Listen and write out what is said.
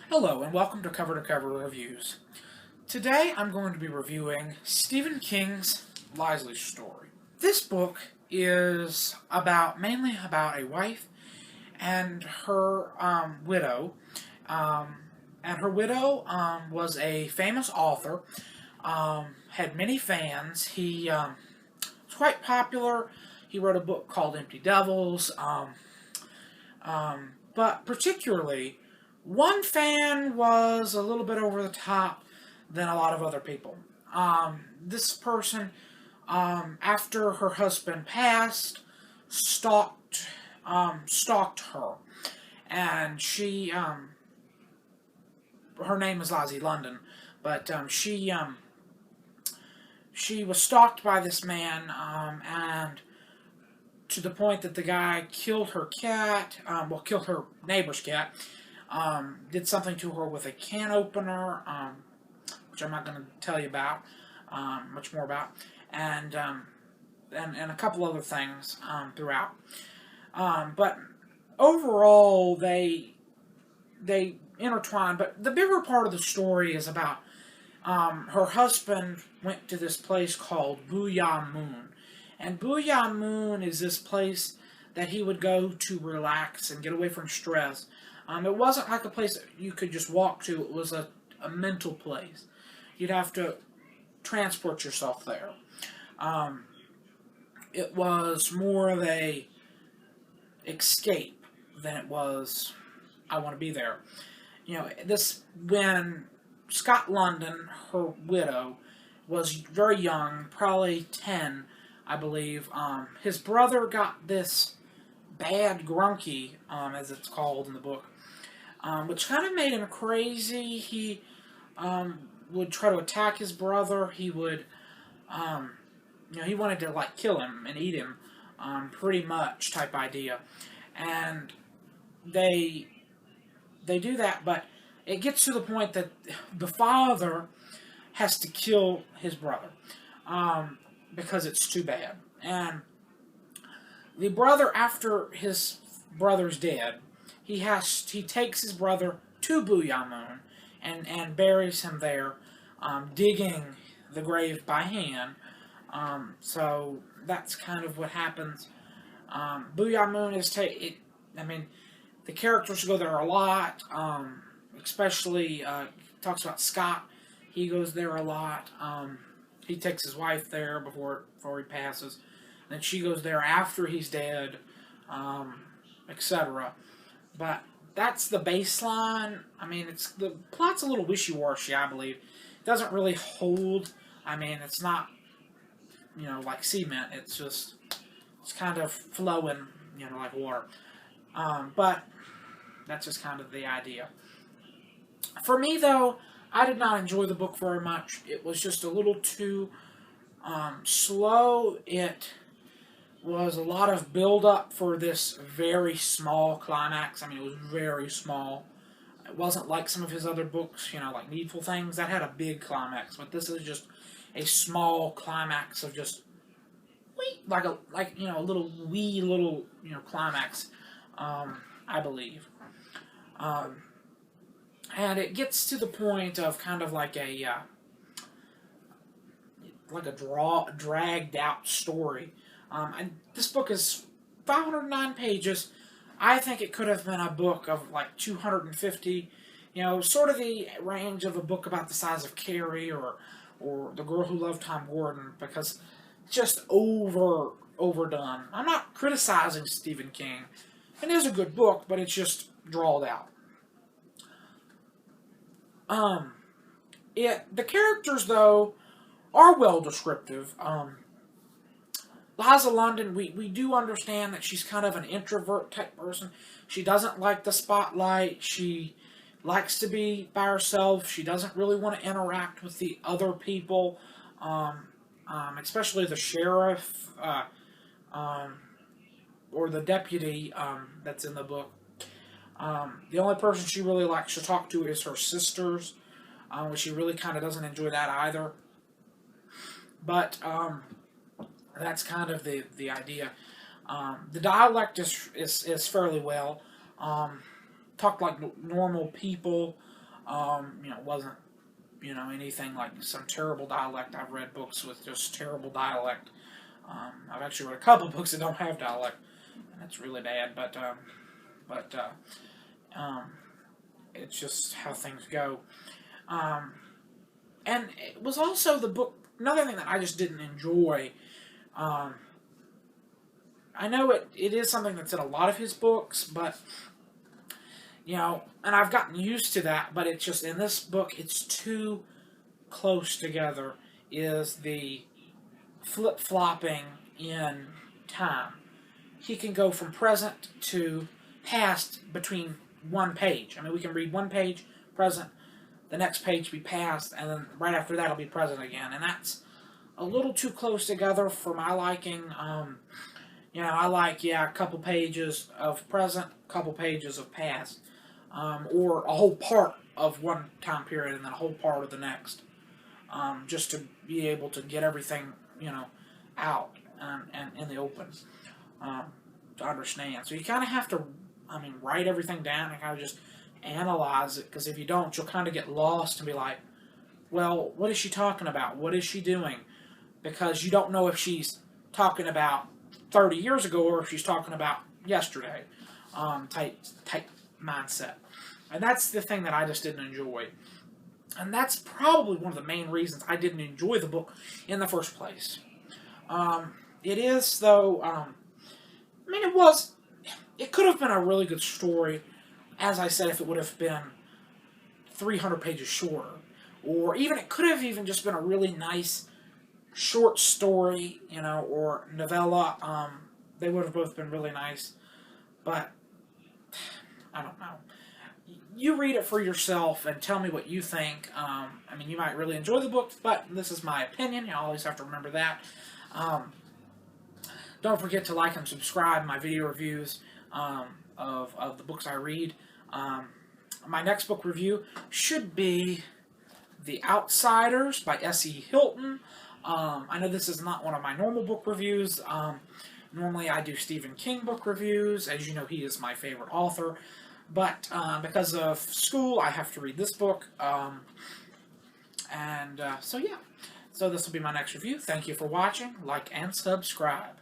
Hello and welcome to Cover Reviews. Today I'm going to be reviewing Stephen King's Lisey story. This book is mainly about a wife and her widow. And her widow was a famous author, had many fans. He was quite popular. He wrote a book called Empty Devils. But particularly, one fan was a little bit over the top than a lot of other people. This person, after her husband passed, stalked her, and her name is Lisey London, but she was stalked by this man, and to the point that the guy killed her cat, killed her neighbor's cat, did something to her with a can opener, which I'm not going to tell you about, much more about, and a couple other things throughout. But overall, they intertwine. But the bigger part of the story is about her husband went to this place called Booyah Moon. And Booyah Moon is this place that he would go to relax and get away from stress. It wasn't like a place that you could just walk to. It was a mental place. You'd have to transport yourself there. It was more of a escape than it was, I want to be there. When Scott London, her widow, was very young, probably 10, I believe. His brother got this bad grunky, as it's called in the book, which kind of made him crazy. He would try to attack his brother. He would, he wanted to kill him and eat him, pretty much type idea. And they do that, but it gets to the point that the father has to kill his brother. Because it's too bad. And the brother, after his brother's dead, he takes his brother to Booyah Moon and buries him there, digging the grave by hand. So that's kind of what happens. Booyah Moon the characters go there a lot, especially talks about Scott. He goes there a lot. He takes his wife there before he passes. Then she goes there after he's dead, etc. But that's the baseline. The plot's a little wishy-washy, I believe. It doesn't really hold. It's not, like cement. It's kind of flowing, like water. But that's just kind of the idea. For me, though, I did not enjoy the book very much. It was just a little too slow. It was a lot of build-up for this very small climax. It was very small. It wasn't like some of his other books, like Needful Things. That had a big climax, but this is just a small climax of just a little wee little climax, I believe. And it gets to the point of kind of like a dragged out story. And this book is 509 pages. I think it could have been a book of 250. Sort of the range of a book about the size of Carrie or The Girl Who Loved Tom Gordon, because it's just overdone. I'm not criticizing Stephen King. It is a good book, but it's just drawled out. The characters, though, are well descriptive. Lisey London, we do understand that she's kind of an introvert type person. She doesn't like the spotlight. She likes to be by herself. She doesn't really want to interact with the other people, especially the sheriff, or the deputy that's in the book. The only person she really likes to talk to is her sisters, which she really kind of doesn't enjoy that either. But that's kind of the idea. The dialect is fairly well. Talk like normal people. Wasn't, anything like some terrible dialect. I've read books with just terrible dialect. I've actually read a couple books that don't have dialect, and it's really bad. But it's just how things go. And it was also the book. Another thing that I just didn't enjoy. I know it is something that's in a lot of his books, but and I've gotten used to that. But it's just in this book, it's too close together. Is the flip-flopping in time. He can go from present to past between one page. I mean, we can read one page, present, the next page be past, and then right after that it'll be present again. And that's a little too close together for my liking. I like, a couple pages of present, a couple pages of past, or a whole part of one time period and then a whole part of the next, just to be able to get everything, out and in the open, to understand. So you kind of have to, write everything down and kind of just analyze it, because if you don't, you'll kind of get lost and be like, well, what is she talking about? What is she doing? Because you don't know if she's talking about 30 years ago or if she's talking about yesterday, type mindset. And that's the thing that I just didn't enjoy. And that's probably one of the main reasons I didn't enjoy the book in the first place. It is, though, it could have been a really good story, as I said, if it would have been 300 pages shorter. Or even, it could have even just been a really nice short story, or novella. They would have both been really nice. But, I don't know. You read it for yourself and tell me what you think. You might really enjoy the book, but this is my opinion. You always have to remember that. Don't forget to like and subscribe my video reviews of the books I read. My next book review should be The Outsiders by S.E. Hilton. I know this is not one of my normal book reviews. Normally I do Stephen King book reviews. As you know, he is my favorite author. But because of school, I have to read this book. So yeah. So this will be my next review. Thank you for watching. Like and subscribe.